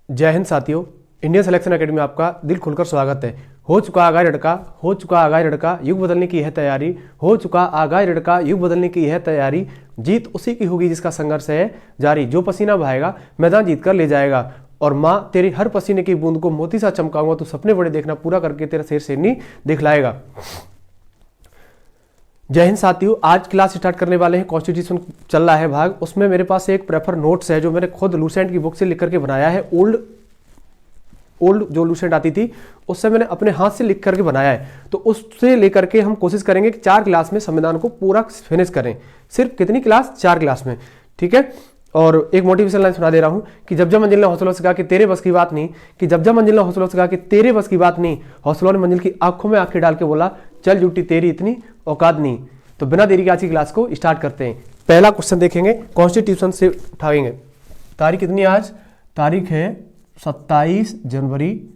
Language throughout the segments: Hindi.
जय हिंद साथियों, इंडियन सिलेक्शन एकेडमी में आपका दिल खुलकर स्वागत है। हो चुका आगाज लड़का, हो चुका आगाज लड़का, युग बदलने की है तैयारी। हो चुका आगाज लड़का, युग बदलने की है तैयारी। जीत उसी की होगी जिसका संघर्ष है जारी। जो पसीना बहाएगा मैदान जीत कर ले जाएगा। और माँ तेरी हर पसीने की बूंद को मोती सा चमकाऊंगा। तू सपने बड़े देखना, पूरा करके तेरा शेर शेरनी दिखलाएगा। जय हिंद साथियों, आज क्लास स्टार्ट करने वाले हैं। कॉन्स्टिट्यूशन चल रहा है भाग, उसमें मेरे पास एक प्रेफर नोट्स है जो मैंने खुद लूसेंट की बुक से लिख करके बनाया है। ओल्ड जो लूसेंट आती थी उससे मैंने अपने हाथ से लिख करके बनाया है। तो उससे लेकर के हम कोशिश करेंगे कि 4 क्लास में संविधान को पूरा फिनिश करें। सिर्फ कितनी क्लास? 4 क्लास में, ठीक है। और एक मोटिवेशन लाइन सुना दे रहा हूं कि जब जब मंजिल ने हौसलों से कहा कि तेरे बस की बात नहीं, कि जब जब मंजिल ने हौसलों से कहा कि तेरे बस की बात नहीं, हौसलों ने मंजिल की आंखों में आंखें डाल के बोला चल झूठी तेरी इतनी औकात नहीं। तो बिना देरी के आज की क्लास को स्टार्ट करते हैं। पहला क्वेश्चन देखेंगे, कॉन्स्टिट्यूशन से उठाएंगे। तारीख कितनी आज? तारीख है 27 जनवरी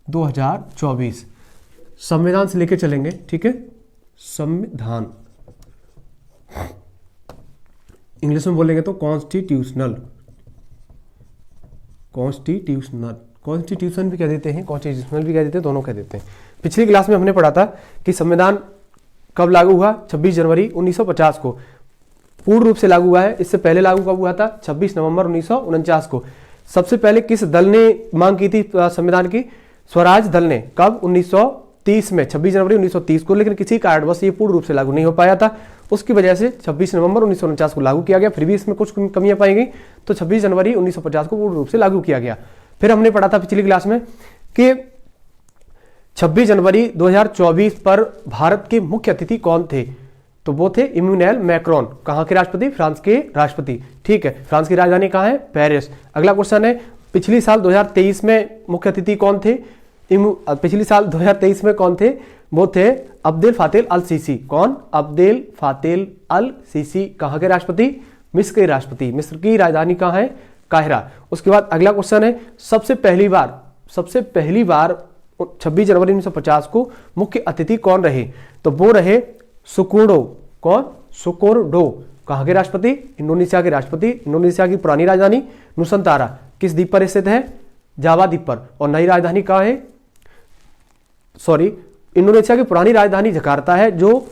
2024। संविधान से लेके चलेंगे, ठीक है। संविधान इंग्लिश में बोलेंगे तो कॉन्स्टिट्यूशनल। कॉन्स्टिट्यूशन भी कह देते हैं, कॉन्स्टिट्यूशनल भी कह देते हैं, दोनों कह देते हैं। पिछली क्लास में हमने पढ़ा था कि संविधान कब लागू हुआ? 26 जनवरी 1950 को पूर्ण रूप से लागू हुआ है। इससे पहले लागू कब हुआ था? 26 नवंबर 1949 को। सबसे पहले किस दल ने मांग की थी संविधान की? स्वराज दल ने। कब? 1930 में, 26 जनवरी 1930 को। लेकिन किसी कारणवश ये पूर्ण रूप से लागू नहीं हो पाया था। उसकी वजह से 26 नवंबर 1949 को लागू किया गया। फिर भी इसमें कुछ कमियां पाई गई, तो 26 जनवरी 1950 को पूर्ण रूप से लागू किया गया। फिर हमने पढ़ा था पिछली क्लास में कि 26 जनवरी 2024 पर भारत के मुख्य अतिथि कौन थे? तो वो थे इमैनुएल मैक्रोन। कहाँ के राष्ट्रपति? फ्रांस के राष्ट्रपति, ठीक है। फ्रांस की राजधानी कहाँ है? पेरिस। अगला क्वेश्चन है, पिछली साल 2023 में मुख्य अतिथि कौन थे? पिछली साल 2023 में कौन थे? वो थे अब्देल फातेह अल सीसी। कौन? अब्देल फातेह अल सीसी। कहाँ के राष्ट्रपति? मिस्र के राष्ट्रपति। मिस्र की राजधानी कहाँ है? काहिरा। उसके बाद अगला क्वेश्चन है, सबसे पहली बार 26 जनवरी 1950 को मुख्य अतिथि कौन रहे? तो वो रहे सुकोर्डो। कौन? सुकोर्डो। कहाँ के राष्ट्रपति? इंडोनेशिया के राष्ट्रपति। इंडोनेशिया की पुरानी राजधानी नुसंतारा किस द्वीप पर स्थित है? जावा द्वीप पर। और नई राजधानी कहाँ है? इंडोनेशिया की पुरानी राजधानी जकार्ता है जो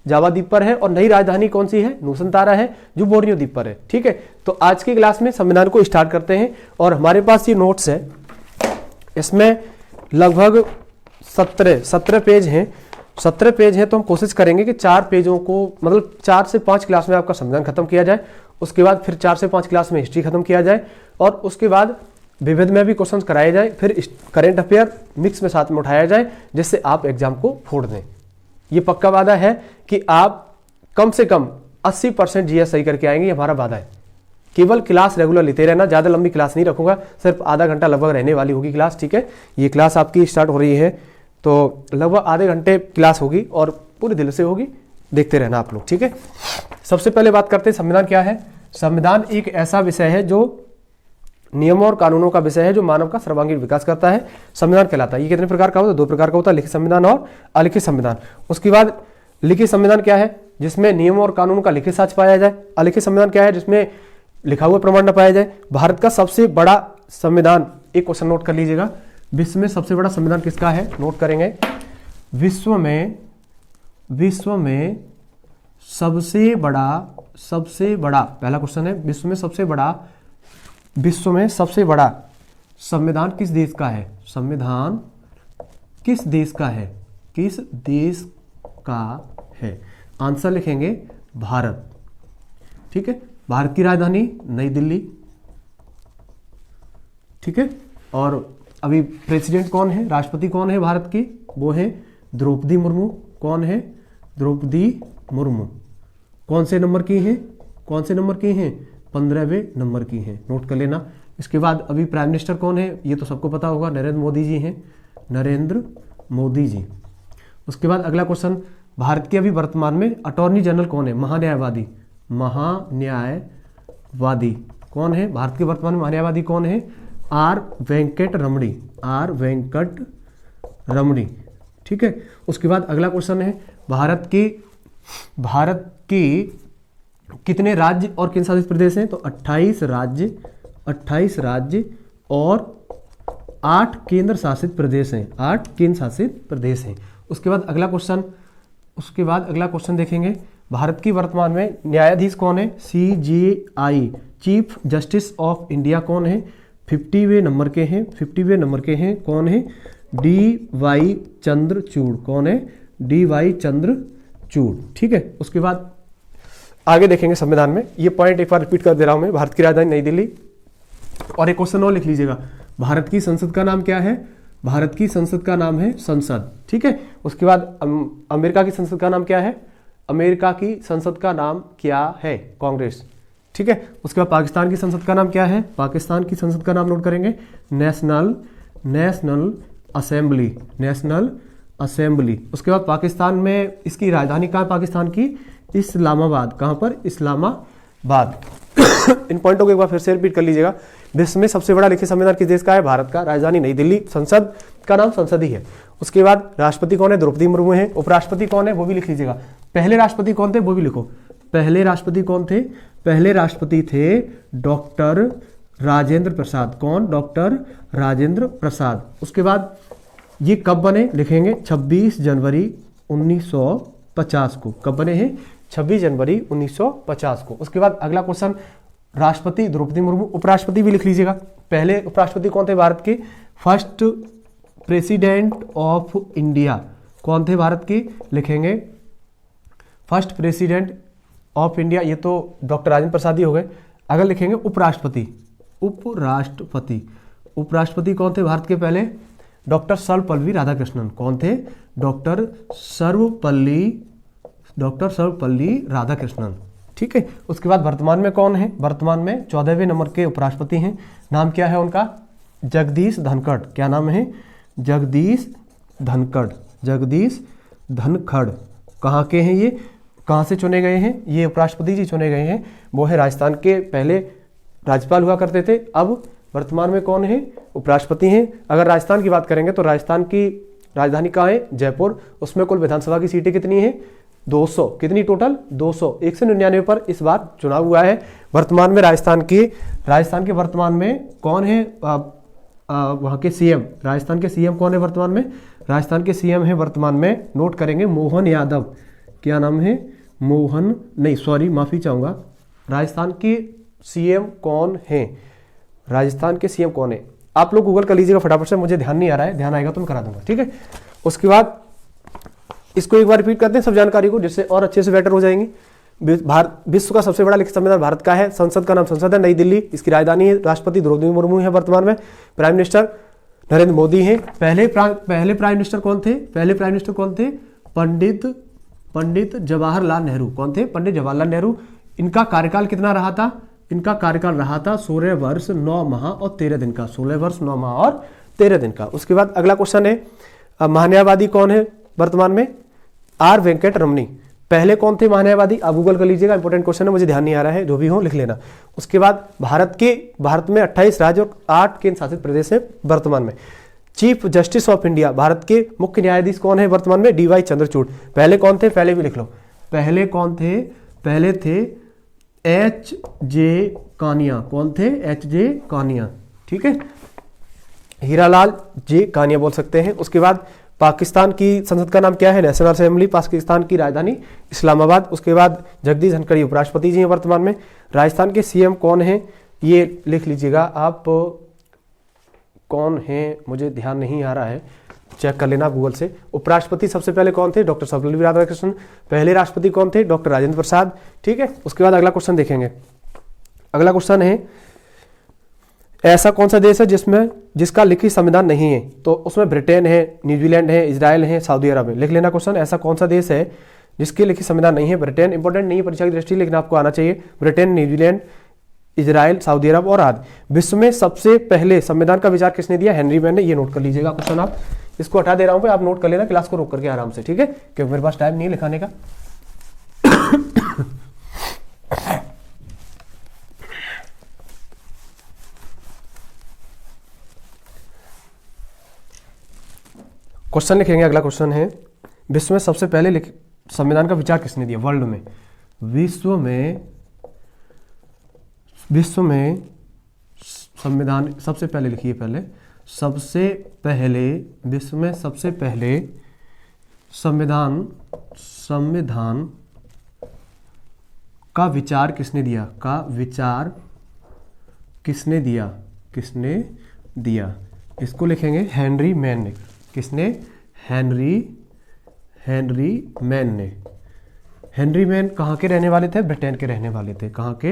जावा द्वीप पर है। और नई राजधानी कौन सी है? नुसंतारा है जो बोर्नियो द्वीप पर है, ठीक है। तो आज की क्लास में संविधान को स्टार्ट करते हैं। और हमारे पास ये नोट्स है, इसमें लगभग 17 पेज हैं। 17 पेज हैं, तो हम कोशिश करेंगे कि 4 पेजों को, मतलब 4 से 5 क्लास में आपका संविधान खत्म किया जाए। उसके बाद फिर 4 से 5 क्लास में हिस्ट्री खत्म किया जाए। और उसके बाद विविध में भी क्वेश्चन कराए जाए। फिर करेंट अफेयर मिक्स में साथ में उठाया जाए, जिससे आप एग्जाम को फोड़ दें। ये पक्का वादा है कि आप कम से कम 80% जीएस सही करके आएंगे, हमारा वादा है। केवल क्लास रेगुलर लेते रहना, ज़्यादा लंबी क्लास नहीं रखूंगा, सिर्फ आधा घंटा लगभग रहने वाली होगी क्लास, ठीक है। ये क्लास आपकी स्टार्ट हो रही है तो लगभग आधे घंटे क्लास होगी और पूरे दिल से होगी, देखते रहना आप लोग, ठीक है। सबसे पहले बात करते हैं संविधान क्या है। संविधान एक ऐसा विषय है जो नियमों और कानूनों का विषय है, जो मानव का सर्वांगीण विकास करता है, संविधान कहलाता है। ये कितने प्रकार का होता है? 2 प्रकार का होता है, लिखित संविधान और अलिखित संविधान। उसके बाद लिखित संविधान क्या है? जिसमें नियमों और कानून का लिखित साक्ष्य पाया जाए। अलिखित संविधान क्या है? जिसमें लिखा हुआ प्रमाण न पाया जाए। भारत का सबसे बड़ा संविधान, एक क्वेश्चन नोट कर लीजिएगा, विश्व में सबसे बड़ा संविधान किसका है? नोट करेंगे। विश्व में सबसे बड़ा पहला क्वेश्चन है, विश्व में सबसे बड़ा संविधान किस देश का है? संविधान किस देश का है? किस देश का है? आंसर लिखेंगे भारत, ठीक है। भारत की राजधानी नई दिल्ली, ठीक है। और अभी प्रेसिडेंट कौन है? राष्ट्रपति कौन है भारत की? वो है द्रौपदी मुर्मू। कौन है? द्रौपदी मुर्मू। कौन से नंबर की हैं? 15वें नंबर की हैं, नोट कर लेना। इसके बाद अभी प्राइम मिनिस्टर कौन है? ये तो सबको पता होगा, नरेंद्र मोदी जी हैं, नरेंद्र मोदी जी। उसके बाद अगला क्वेश्चन, भारत के अभी वर्तमान में अटॉर्नी जनरल कौन है? महान्यायवादी कौन है? भारत के वर्तमान में महान्यायवादी कौन है? आर वेंकट रमणी, ठीक है। उसके बाद अगला क्वेश्चन है, भारत के कितने राज्य और केंद्र शासित प्रदेश हैं? तो 28 राज्य और 8 केंद्र शासित प्रदेश हैं, 8 केंद्र शासित प्रदेश हैं। उसके बाद अगला क्वेश्चन देखेंगे, भारत की वर्तमान में न्यायाधीश कौन है? CJI chief justice of India कौन है? 50वें नंबर के हैं कौन है? DY चंद्रचूड़। कौन है? DY चंद्रचूड़। ठीक है, उसके बाद आगे देखेंगे संविधान में, ये पॉइंट एक बार रिपीट कर दे रहा हूं मैं, भारत की राजधानी नई दिल्ली। और एक क्वेश्चन और लिख लीजिएगा, भारत की संसद का नाम क्या है? भारत की संसद का नाम है संसद। ठीक है, उसके बाद अमेरिका की संसद का नाम क्या है? अमेरिका की संसद का नाम क्या है? कांग्रेस। ठीक है, उसके बाद पाकिस्तान की संसद का नाम क्या है? पाकिस्तान की संसद का नाम नोट करेंगे, नेशनल असेंबली। उसके बाद पाकिस्तान में इसकी राजधानी कहाँ है? पाकिस्तान की इस्लामाबाद। कहाँ पर? इस्लामाबाद। इन पॉइंटों को एक बार फिर से रिपीट कर लीजिएगा। विश्व में सबसे बड़ा लिखित संविधान किस देश का है? भारत का। राजधानी नई दिल्ली, संसद का नाम संसद ही है। उसके बाद राष्ट्रपति कौन है? द्रौपदी मुर्मू है। उपराष्ट्रपति कौन है? वो भी लिख लीजिएगा। पहले राष्ट्रपति कौन थे? वो भी लिखो। पहले राष्ट्रपति कौन थे? पहले राष्ट्रपति थे डॉक्टर राजेंद्र प्रसाद। कौन? डॉक्टर राजेंद्र प्रसाद। उसके बाद ये कब बने? लिखेंगे 26 जनवरी 1950 को। कब बने हैं? 26 जनवरी 1950 को। उसके बाद अगला क्वेश्चन, राष्ट्रपति द्रौपदी मुर्मू। उपराष्ट्रपति भी लिख लीजिएगा। पहले उपराष्ट्रपति कौन थे भारत के? First president of India. कौन थे भारत के? लिखेंगे फर्स्ट प्रेसिडेंट ऑफ इंडिया, ये तो डॉक्टर राजेंद्र प्रसाद ही हो गए। अगर लिखेंगे उपराष्ट्रपति कौन थे भारत के पहले? डॉक्टर सर्वपल्ली राधाकृष्णन। कौन थे? डॉक्टर सर्वपल्ली राधाकृष्णन। ठीक है, उसके बाद वर्तमान में कौन है? वर्तमान में 14वें नंबर के उपराष्ट्रपति हैं। नाम क्या है उनका? जगदीश धनखड़। क्या नाम है? जगदीश धनखड़। कहाँ के हैं ये? कहाँ से चुने गए हैं? ये उपराष्ट्रपति जी चुने गए हैं, वो है राजस्थान के, पहले राज्यपाल हुआ करते थे, अब वर्तमान में कौन है? उपराष्ट्रपति हैं। अगर राजस्थान की बात करेंगे तो राजस्थान की राजधानी कहाँ है? जयपुर। उसमें कुल विधानसभा की सीटें कितनी हैं? 200। कितनी टोटल? 200। 199 पर इस बार चुनाव हुआ है। वर्तमान में राजस्थान के वर्तमान में कौन है? वहाँ के सीएम, राजस्थान के सीएम कौन है वर्तमान में? राजस्थान के सीएम है वर्तमान में, नोट करेंगे, मोहन यादव। क्या नाम है? माफी चाहूँगा। राजस्थान के सीएम कौन है? राजस्थान के सीएम कौन है? आप लोग गूगल कर लीजिएगा फटाफट से, मुझे ध्यान नहीं आ रहा है, ध्यान आएगा तो मैं करा दूंगा। ठीक है, उसके बाद इसको एक बार रिपीट करते हैं सब जानकारी को, जिससे और अच्छे से बेटर हो जाएंगी। विश्व का सबसे बड़ा लिखित संविधान भारत का है। संसद का नाम संसद है, नई दिल्ली इसकी राजधानी है। राष्ट्रपति द्रौपदी मुर्मू है वर्तमान में। प्राइम मिनिस्टर नरेंद्र मोदी हैं। पहले प्राइम मिनिस्टर कौन थे? पंडित जवाहरलाल नेहरू। कौन थे? पंडित जवाहरलाल नेहरू। इनका कार्यकाल कितना रहा था? इनका कार्यकाल रहा था 16 वर्ष 9 माह और 13 दिन का। 16 वर्ष 9 माह और 13 दिन का। उसके बाद अगला क्वेश्चन है, महान्यायवादी कौन है वर्तमान में? आर वेंकट रमनी। पहले कौन थे महान्यायवादी? आप गूगल कर लीजिएगा, इंपॉर्टेंट क्वेश्चन है, मुझे ध्यान नहीं आ रहा है, जो भी हो लिख लेना। उसके बाद भारत में 28 राज्य और 8 केंद्र शासित प्रदेश है वर्तमान में। Chief justice of India, Bharat के मुख्य न्यायाधीश कौन है वर्तमान में? DY चंद्रचूड़। पहले कौन थे? पहले भी लिख लो। पहले कौन थे? पहले थे HJ कानिया। कौन थे? HJ कानिया। ठीक है, हीरालाल J कानिया बोल सकते हैं। उसके बाद पाकिस्तान की संसद का नाम क्या है? National assembly. पाकिस्तान की राजधानी इस्लामाबाद। उसके बाद जगदीश धनखड़ उपराष्ट्रपति जी हैं वर्तमान में। राजस्थान के सीएम कौन है? ये लिख लीजिएगा आप, कौन है मुझे ध्यान नहीं आ रहा है, चेक कर लेना गूगल से। उपराष्ट्रपति सबसे पहले कौन थे? डॉक्टर सर्वपल्ली राधाकृष्णन। पहले राष्ट्रपति कौन थे? डॉक्टर राजेंद्र प्रसाद। ठीक है, उसके बाद अगला क्वेश्चन देखेंगे। अगला क्वेश्चन है, ऐसा कौन सा देश है जिसका लिखित संविधान नहीं है? तो उसमें ब्रिटेन है, न्यूजीलैंड है, इजराइल है, सऊदी अरब है। लिख लेना क्वेश्चन, ऐसा कौन सा देश है जिसके लिखित संविधान नहीं है? ब्रिटेन, इंपॉर्टेंट नहीं है परीक्षा की दृष्टि, लेकिन आपको आना चाहिए। ब्रिटेन, न्यूजीलैंड, इजराइल, सऊदी अरब और आदि। विश्व में सबसे पहले संविधान का विचार किसने दिया? हेनरी मैन ने। ये नोट कर लीजिएगा क्वेश्चन, आप इसको हटा दे रहा हूं, आप नोट कर लेना क्लास को रोक करके आराम से। ठीक है, क्योंकि मेरे पास टाइम नहीं है लिखाने का। क्वेश्चन लिखेंगे। अगला क्वेश्चन है, विश्व में सबसे पहले संविधान का विचार किसने दिया? वर्ल्ड में, विश्व में संविधान सबसे पहले लिखिए, पहले सबसे पहले विश्व में सबसे पहले संविधान का विचार किसने दिया? का विचार किसने दिया? इसको लिखेंगे हेनरी मैन ने। किसने? हेनरी मैन ने। हेनरी मैन कहाँ के रहने वाले थे? ब्रिटेन के रहने वाले थे। कहाँ के?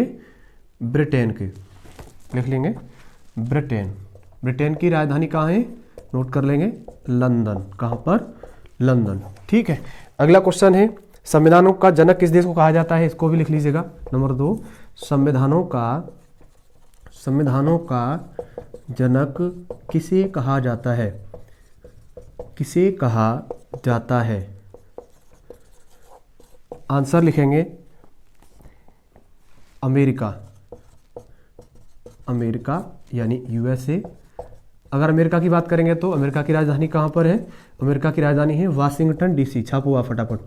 ब्रिटेन के। लिख लेंगे ब्रिटेन। ब्रिटेन की राजधानी कहाँ है? नोट कर लेंगे लंदन। कहाँ पर? लंदन। ठीक है। अगला क्वेश्चन है, संविधानों का जनक किस देश को कहा जाता है? इसको भी लिख लीजिएगा। नंबर 2, संविधानों का जनक किसे कहा जाता है? किसे कहा जाता है? आंसर लिखेंगे अमेरिका। अमेरिका यानी यूएसए। अगर अमेरिका की बात करेंगे तो अमेरिका की राजधानी कहाँ पर है? अमेरिका की राजधानी है वाशिंगटन डीसी। छापो हुआ फटाफट,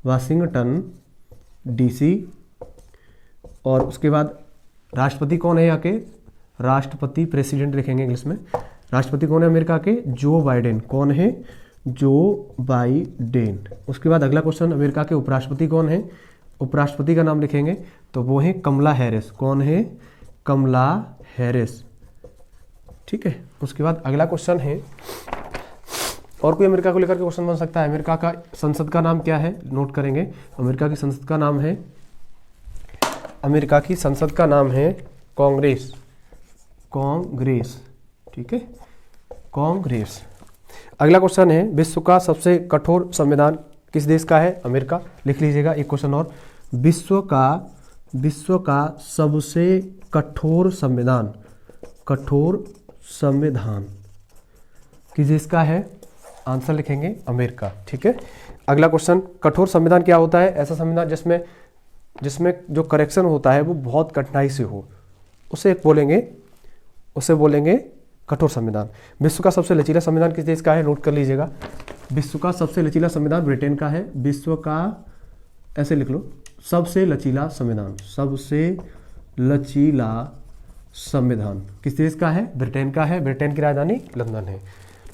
वाशिंगटन डीसी। और उसके बाद राष्ट्रपति कौन है यहाँ के? राष्ट्रपति, प्रेसिडेंट लिखेंगे इंग्लिश में। राष्ट्रपति कौन है अमेरिका के? Joe Biden. कौन है? Joe Biden. उसके बाद अगला क्वेश्चन, अमेरिका के उपराष्ट्रपति कौन है? उपराष्ट्रपति का नाम लिखेंगे तो वो है कमला हैरिस। कौन है? कमला हैरिस। ठीक है। उसके बाद अगला क्वेश्चन है, और कोई अमेरिका को लेकर के क्वेश्चन बन सकता है। अमेरिका का संसद का नाम क्या है? नोट करेंगे। अमेरिका की संसद का नाम है, अमेरिका की संसद का नाम है कांग्रेस। कांग्रेस। ठीक है, कांग्रेस। अगला क्वेश्चन है, विश्व का सबसे कठोर संविधान किस देश का है? अमेरिका। लिख लीजिएगा। एक क्वेश्चन और, विश्व का सबसे कठोर संविधान किस देश का है? आंसर लिखेंगे अमेरिका। ठीक है। अगला क्वेश्चन, कठोर संविधान क्या होता है? ऐसा संविधान जिसमें जो करेक्शन होता है वो बहुत कठिनाई से हो, उसे बोलेंगे कठोर संविधान। विश्व का सबसे लचीला संविधान किस देश का है? नोट कर लीजिएगा। विश्व का सबसे लचीला संविधान ब्रिटेन का है। विश्व का, ऐसे लिख लो, सबसे लचीला संविधान किस देश का है? ब्रिटेन का है। ब्रिटेन की राजधानी लंदन है।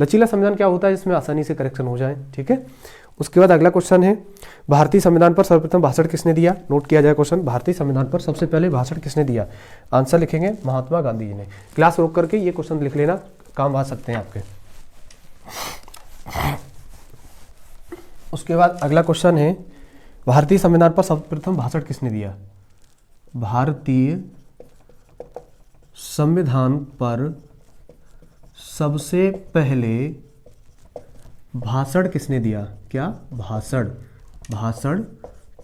लचीला संविधान क्या होता है? जिसमें आसानी से करेक्शन हो जाए। ठीक है। उसके बाद अगला क्वेश्चन है, भारतीय संविधान पर सर्वप्रथम भाषण किसने दिया? नोट किया जाए क्वेश्चन, भारतीय संविधान पर सबसे पहले भाषण किसने दिया? आंसर लिखेंगे महात्मा गांधी जी ने। क्लास रोक करके ये क्वेश्चन लिख लेना, काम आ सकते हैं आपके। उसके बाद अगला क्वेश्चन है, भारतीय संविधान पर सर्वप्रथम भाषण किसने दिया? भारतीय संविधान पर सबसे पहले भाषण किसने दिया? क्या? भाषण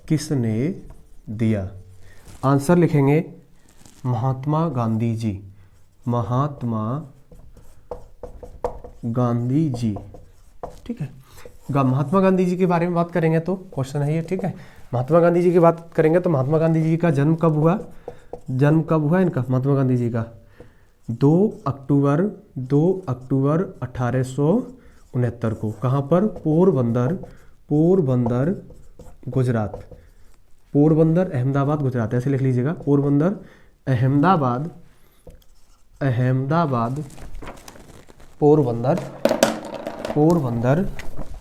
किसने दिया? आंसर लिखेंगे महात्मा गांधी जी। महात्मा गांधी जी। ठीक है। महात्मा गांधी जी के बारे में बात करेंगे तो क्वेश्चन है ये। ठीक है। महात्मा गांधी जी की बात करेंगे तो महात्मा गांधी जी का जन्म कब हुआ? इनका महात्मा गांधी जी का 2 अक्टूबर 1869 को। कहाँ पर? पोरबंदर गुजरात। पोरबंदर अहमदाबाद गुजरात, ऐसे लिख लीजिएगा। पोरबंदर अहमदाबाद पोरबंदर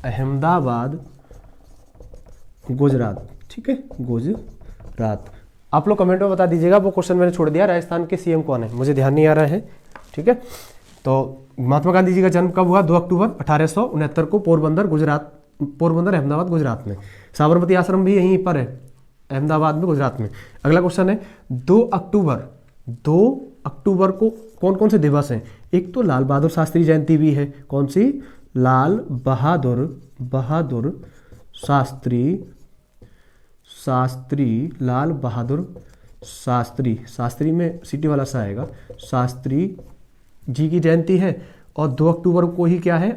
अहमदाबाद गुजरात। ठीक है, गुजरात। आप लोग कमेंट में बता दीजिएगा, वो क्वेश्चन मैंने छोड़ दिया, राजस्थान के सीएम कौन है? मुझे ध्यान नहीं आ रहा है। ठीक है। तो महात्मा गांधी जी का जन्म कब हुआ? 2 अक्टूबर 1869 को पोरबंदर अहमदाबाद गुजरात में। साबरमती आश्रम भी यहीं पर है, अहमदाबाद में, गुजरात में। अगला क्वेश्चन है, 2 अक्टूबर को कौन कौन से दिवस हैं? एक तो लाल बहादुर शास्त्री जयंती भी है। कौन सी? लाल बहादुर शास्त्री में सिटी वाला सा आएगा, शास्त्री जी की जयंती है। और 2 अक्टूबर को ही क्या है?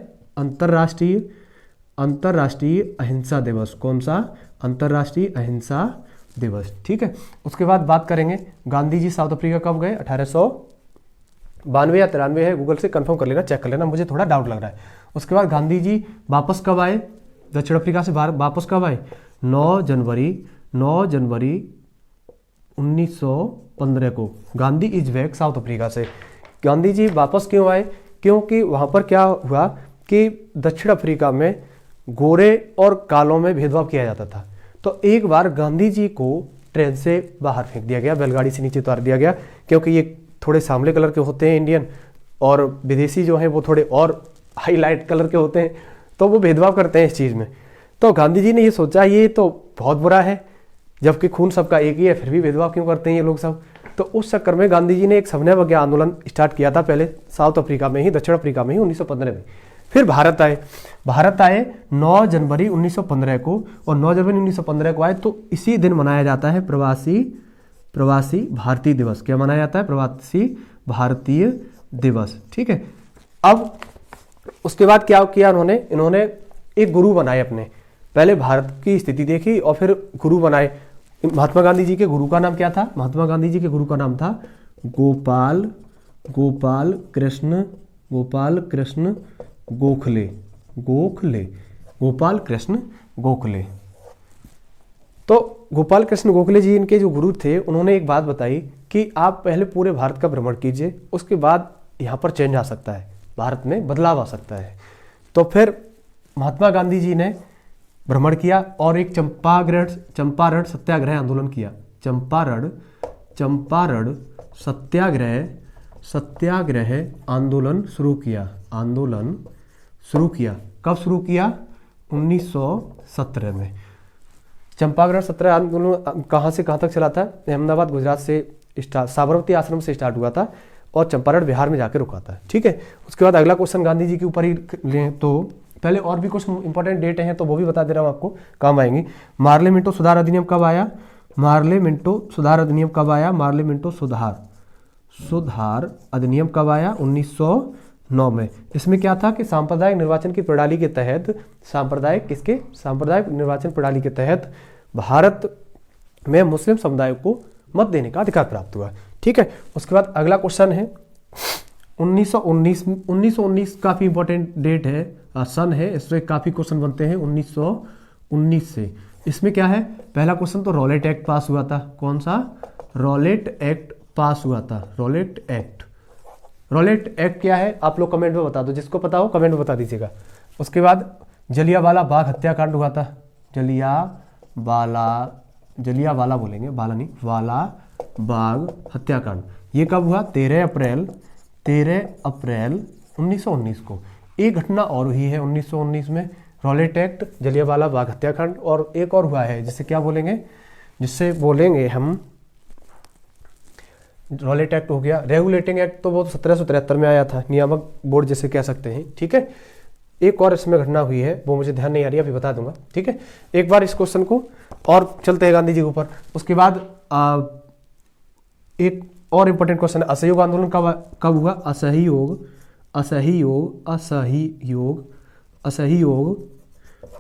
अंतर्राष्ट्रीय अहिंसा दिवस। कौन सा? अंतर्राष्ट्रीय अहिंसा दिवस। ठीक है। उसके बाद बात करेंगे, गांधी जी साउथ अफ्रीका कब गए? 1892 या 93 है, गूगल से कंफर्म कर लेना, चेक कर लेना, मुझे थोड़ा डाउट लग रहा है। उसके बाद गांधी जी वापस कब आए? दक्षिण अफ्रीका से वापस कब आए? 9 जनवरी 1915 को। Gandhi is back south Africa से। गांधी जी वापस क्यों आए? क्योंकि वहां पर क्या हुआ कि दक्षिण अफ्रीका में गोरे और कालों में भेदभाव किया जाता था। तो एक बार गांधी जी को ट्रेन से बाहर फेंक दिया गया, बैलगाड़ी से नीचे उतार दिया गया, क्योंकि ये थोड़े सांवले कलर के होते हैं इंडियन, और विदेशी जो है वो थोड़े और हाईलाइट कलर के होते हैं, तो वो भेदभाव करते हैं इस चीज़ में। तो गांधी जी ने ये सोचा ये तो बहुत बुरा है, जबकि खून सबका एक ही है, फिर भी भेदभाव क्यों करते हैं ये लोग सब। तो उस चक्कर में गांधी जी ने एक समन्वय आंदोलन स्टार्ट किया था, पहले साउथ अफ्रीका में ही, दक्षिण अफ्रीका में ही 1915 में। फिर भारत आए 9 जनवरी 1915 को, और 9 जनवरी 1915 को आए तो इसी दिन मनाया जाता है प्रवासी भारतीय दिवस। क्या मनाया जाता है? प्रवासी भारतीय दिवस। ठीक है। अब उसके बाद क्या किया इन्होंने एक गुरु बनाए अपने, पहले भारत की स्थिति देखी और फिर गुरु बनाए। महात्मा गांधी जी के गुरु का नाम क्या था? महात्मा गांधी जी के गुरु का नाम था गोपाल कृष्ण गोखले। तो गोपाल कृष्ण गोखले जी इनके जो गुरु थे, उन्होंने एक बात बताई कि आप पहले पूरे भारत का भ्रमण कीजिए, उसके बाद यहाँ पर चेंज आ सकता है, भारत में बदलाव आ सकता है। तो फिर महात्मा गांधी जी ने भ्रमण किया और एक चंपारण सत्याग्रह आंदोलन किया। चंपारण सत्याग्रह आंदोलन शुरू किया। कब शुरू किया? 1917 में। चंपारण सत्याग्रह आंदोलन कहाँ से कहाँ तक चला था? अहमदाबाद गुजरात से साबरमती आश्रम से स्टार्ट हुआ था और चंपारण बिहार में जाकर रुका था। ठीक है। उसके बाद अगला क्वेश्चन गांधी जी के ऊपर ही लें तो पहले और भी कुछ इंपॉर्टेंट डेट हैं तो वो भी बता दे रहा हूँ, आपको काम आएंगी। मार्ले मिंटो सुधार अधिनियम कब आया? मार्ले मिंटो सुधार अधिनियम कब आया? 1909 में। इसमें क्या था कि सांप्रदायिक निर्वाचन की प्रणाली के तहत, सांप्रदायिक निर्वाचन प्रणाली के तहत भारत में मुस्लिम समुदाय को मत देने का अधिकार प्राप्त हुआ। ठीक है। उसके बाद अगला क्वेश्चन है 1919 काफी इंपॉर्टेंट डेट है, सन है, इससे काफी क्वेश्चन बनते हैं 1919 से। इसमें क्या है? पहला क्वेश्चन तो रॉलेट एक्ट पास हुआ था। कौन सा? रॉलेट एक्ट पास हुआ था। रॉलेट एक्ट क्या है? आप लोग कमेंट में बता दो, जिसको पता हो कमेंट में बता दीजिएगा। उसके बाद जलियांवाला बाग हत्याकांड हुआ था। जलियांवाला बोलेंगे, बाला नहीं, वाला बाग हत्याकांड। ये कब हुआ? 13 अप्रैल 1919 को। एक घटना और हुई है 1919 में, रॉलेट एक्ट, जलियांवाला बाग हत्याकांड, और एक और हुआ है जिससे बोलेंगे हम रॉलेट एक्ट हो गया। रेगुलेटिंग एक्ट तो वो 1773 में आया था, नियामक बोर्ड जैसे कह सकते हैं। ठीक है। एक और इसमें घटना हुई है, वो मुझे ध्यान नहीं आ रही, अभी बता दूंगा। ठीक है। एक बार इस क्वेश्चन को और चलते हैं गांधी जी के ऊपर। उसके बाद एक और इंपॉर्टेंट क्वेश्चन है, असहयोग आंदोलन कब हुआ? असहयोग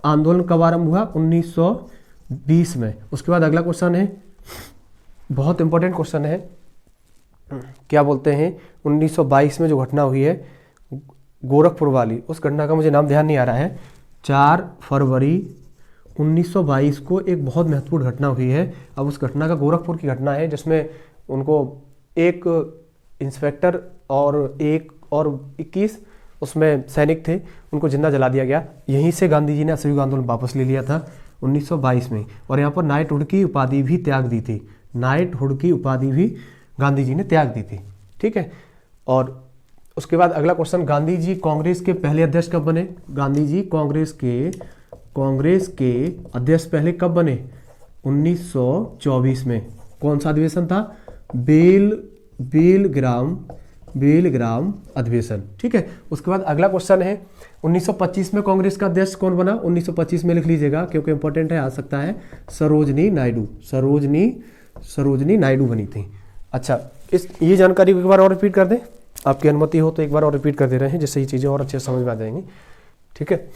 आंदोलन कब आरंभ हुआ? 1920 में। उसके बाद अगला क्वेश्चन है, बहुत इंपॉर्टेंट क्वेश्चन है, क्या बोलते हैं, 1922 में जो घटना हुई है गोरखपुर वाली, उस घटना का मुझे नाम ध्यान नहीं आ रहा है। 4 फरवरी 1922 को एक बहुत महत्वपूर्ण घटना हुई है। अब उस घटना का गोरखपुर की घटना है, जिसमें उनको एक इंस्पेक्टर और 21 उसमें सैनिक थे, उनको जिंदा जला दिया गया। यहीं से गांधी जी ने असहयोग आंदोलन वापस ले लिया था 1922 में, और यहाँ पर नाइटहुड की उपाधि भी त्याग दी थी। नाइटहुड की उपाधि भी गांधी जी ने त्याग दी थी। ठीक है। और उसके बाद अगला क्वेश्चन, गांधी जी कांग्रेस के पहले अध्यक्ष कब बने? गांधी जी कांग्रेस के अध्यक्ष पहले कब बने? 1924 में। कौन सा अधिवेशन था? बेलग्राम अधिवेशन। ठीक है। उसके बाद अगला क्वेश्चन है 1925 में कांग्रेस का अध्यक्ष कौन बना? 1925 में लिख लीजिएगा क्योंकि इंपॉर्टेंट है, आ सकता है। सरोजनी नायडू बनी थी। अच्छा, ये जानकारी को एक बार और रिपीट कर दें, आपकी अनुमति हो तो एक बार और रिपीट कर दे रहे हैं, जिससे ये चीज़ें और अच्छे से समझ में आ जाएंगी। ठीक है।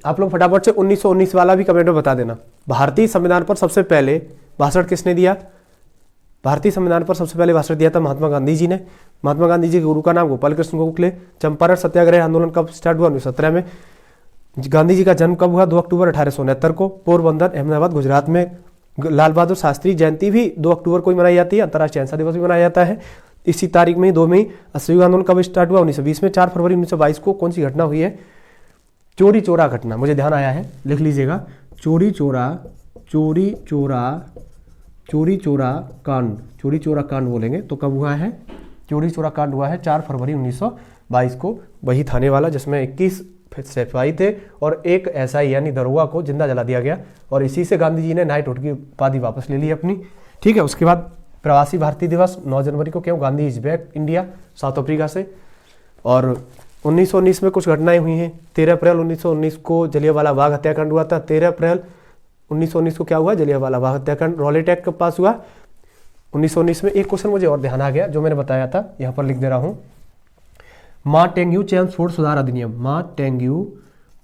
आप लोग फटाफट से 1919 वाला भी कमेंट में बता देना। भारतीय संविधान पर सबसे पहले भाषण किसने दिया? भारतीय संविधान पर सबसे पहले भाषण दिया था महात्मा गांधी जी ने। महात्मा गांधी जी के गुरु का नाम गोपाल कृष्ण गोखले। चंपारण सत्याग्रह आंदोलन कब स्टार्ट हुआ? 1917 में। गांधी जी का जन्म कब हुआ? 2 अक्टूबर 1869 को। पोरबंदर, अहमदाबाद, गुजरात में लाल बहादुर शास्त्री जयंती भी 2 अक्टूबर को ही मनाई जाती है। अंतर्राष्ट्रीय अहिंसा दिवस भी मनाया जाता है। इसी तारीख में ही 2 मई असहयोग आंदोलन कब स्टार्ट हुआ? 1920 में। 4 फरवरी 1922 को कौन सी घटना हुई है? चोरी चोरा घटना, मुझे ध्यान आया है, लिख लीजिएगा। चोरी चोरा कांड बोलेंगे तो कब हुआ है? चोरी चोरा कांड हुआ है 4 फरवरी 1922 को। वही थाने वाला जिसमें 21 सिपाही थे और एक एसआई यानी दरोगा को जिंदा जला दिया गया, और इसी से गांधी जी ने नाइटहुड की उपाधि वापस ले ली अपनी। ठीक है, उसके बाद प्रवासी भारतीय दिवस 9 जनवरी को क्यों? Gandhi is back India, south Africa से। और 1919 में कुछ घटनाएं हुई हैं। 13 अप्रैल 1919 को जलियांवाला बाग हत्याकांड हुआ था। 13 अप्रैल 1919 को क्या हुआ? जलियांवाला बाग हत्याकांड। रॉलेट एक्ट कब पास हुआ? 1919 में। एक क्वेश्चन मुझे और ध्यान आ गया जो मैंने बताया था, यहाँ पर लिख दे रहा हूँ। मार्टेंग्यू चेम्सफोर्ड सुधार अधिनियम,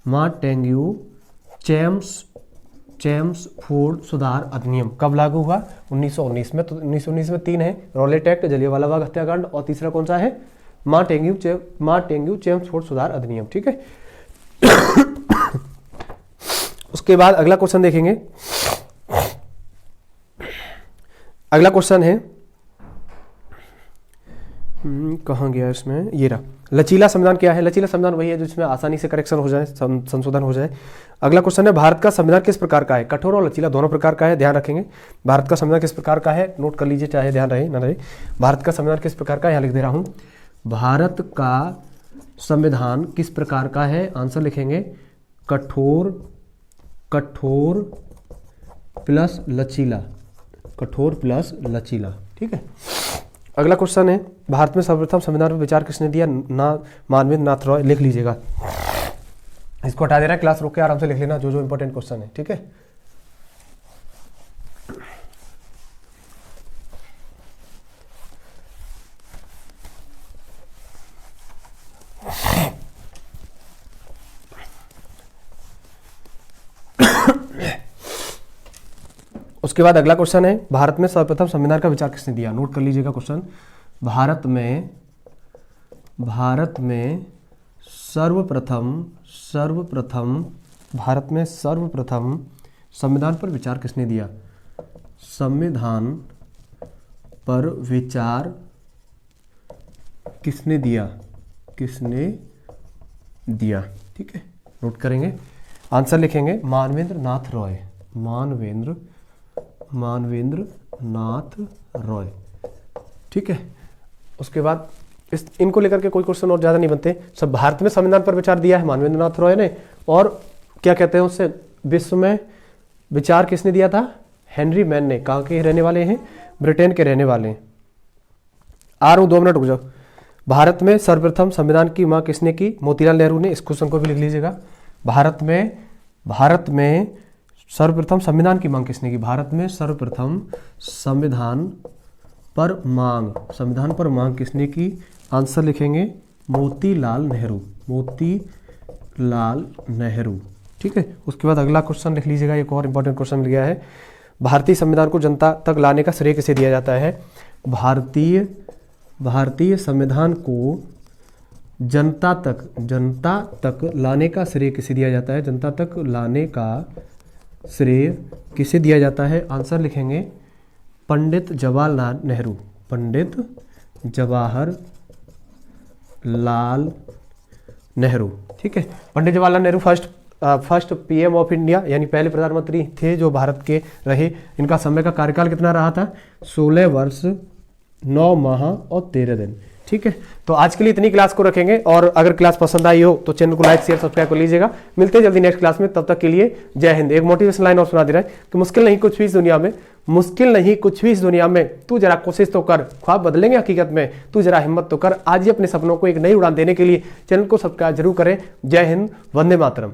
मार्टेंग्यू चेम्सफोर्ड सुधार अधिनियम कब लागू हुआ? 1919 में। तो 1919 में 3 है, रॉलेट एक्ट, जलियांवाला बाग हत्याकांड, और तीसरा कौन सा है? मार्टेंग्यू चेम्सफोर्ड सुधार अधिनियम। ठीक है। उसके बाद अगला क्वेश्चन देखेंगे। अगला क्वेश्चन है, कहाँ गया इसमें, ये रहा। लचीला संविधान क्या है? लचीला संविधान वही है जिसमें आसानी से करेक्शन हो जाए, संशोधन हो जाए। अगला क्वेश्चन है, भारत का संविधान किस प्रकार का है? कठोर और लचीला दोनों प्रकार का है, ध्यान रखेंगे। भारत का संविधान किस प्रकार का है? नोट कर लीजिए, चाहे ध्यान रहे ना रहे। भारत का संविधान किस प्रकार का है? यहाँ लिख दे रहा हूँ। भारत का संविधान किस प्रकार का है? आंसर लिखेंगे कठोर प्लस लचीला, कठोर प्लस लचीला। ठीक है। अगला क्वेश्चन है, भारत में सर्वप्रथम संविधान पर विचार किसने दिया? मानवेंद्र नाथ रॉय, लिख लीजिएगा। इसको हटा दे रहा है, क्लास रोक के आराम से लिख लेना जो इंपॉर्टेंट क्वेश्चन है। ठीक है। उसके बाद अगला क्वेश्चन है, भारत में सर्वप्रथम संविधान का विचार किसने दिया? नोट कर लीजिएगा क्वेश्चन। भारत में सर्वप्रथम संविधान पर विचार किसने दिया? संविधान पर विचार किसने दिया? ठीक है, नोट करेंगे। आंसर लिखेंगे मानवेंद्र नाथ रॉय, मानवेंद्र नाथ रॉय। ठीक है। उसके बाद इनको लेकर के कोई क्वेश्चन और ज़्यादा नहीं बनते, सब भारत में संविधान पर विचार दिया है मानवेंद्र नाथ रॉय ने। और क्या कहते हैं उससे, विश्व में विचार किसने दिया था? हेनरी मैन ने। कहाँ के रहने वाले हैं? ब्रिटेन के रहने वाले हैं। आ रहा हूँ, 2 मिनट रुक जाओ। भारत में सर्वप्रथम संविधान की मांग किसने की? मोतीलाल नेहरू ने। इस क्वेश्चन को भी लिख लीजिएगा। भारत में सर्वप्रथम संविधान की मांग किसने की? भारत में सर्वप्रथम संविधान पर मांग किसने की? आंसर लिखेंगे मोतीलाल नेहरू। ठीक है। उसके बाद अगला क्वेश्चन लिख लीजिएगा, एक और इंपॉर्टेंट क्वेश्चन मिल गया है। भारतीय संविधान को जनता तक लाने का श्रेय किसे दिया जाता है? भारतीय संविधान को जनता तक लाने का श्रेय किसे दिया जाता है? जनता तक लाने का श्रेय किसे दिया जाता है? आंसर लिखेंगे पंडित जवाहरलाल नेहरू। ठीक है। Pandit Jawaharlal Nehru first PM of India, यानी पहले प्रधानमंत्री थे जो भारत के रहे। इनका समय का कार्यकाल कितना रहा था? 16 वर्ष 9 माह और 13 दिन। ठीक है। तो आज के लिए इतनी क्लास को रखेंगे, और अगर क्लास पसंद आई हो तो चैनल को लाइक शेयर सब्सक्राइब कर लीजिएगा। मिलते हैं जल्दी नेक्स्ट क्लास में, तब तक के लिए जय हिंद। एक मोटिवेशन लाइन और सुना दे रहा है कि मुश्किल नहीं कुछ भी इस दुनिया में, तू जरा कोशिश तो कर, ख्वाब बदलेंगे हकीकत में, तू जरा हिम्मत तो कर। आज ही अपने सपनों को एक नई उड़ान देने के लिए चैनल को सब्सक्राइब जरूर करें। जय हिंद, वंदे मातरम।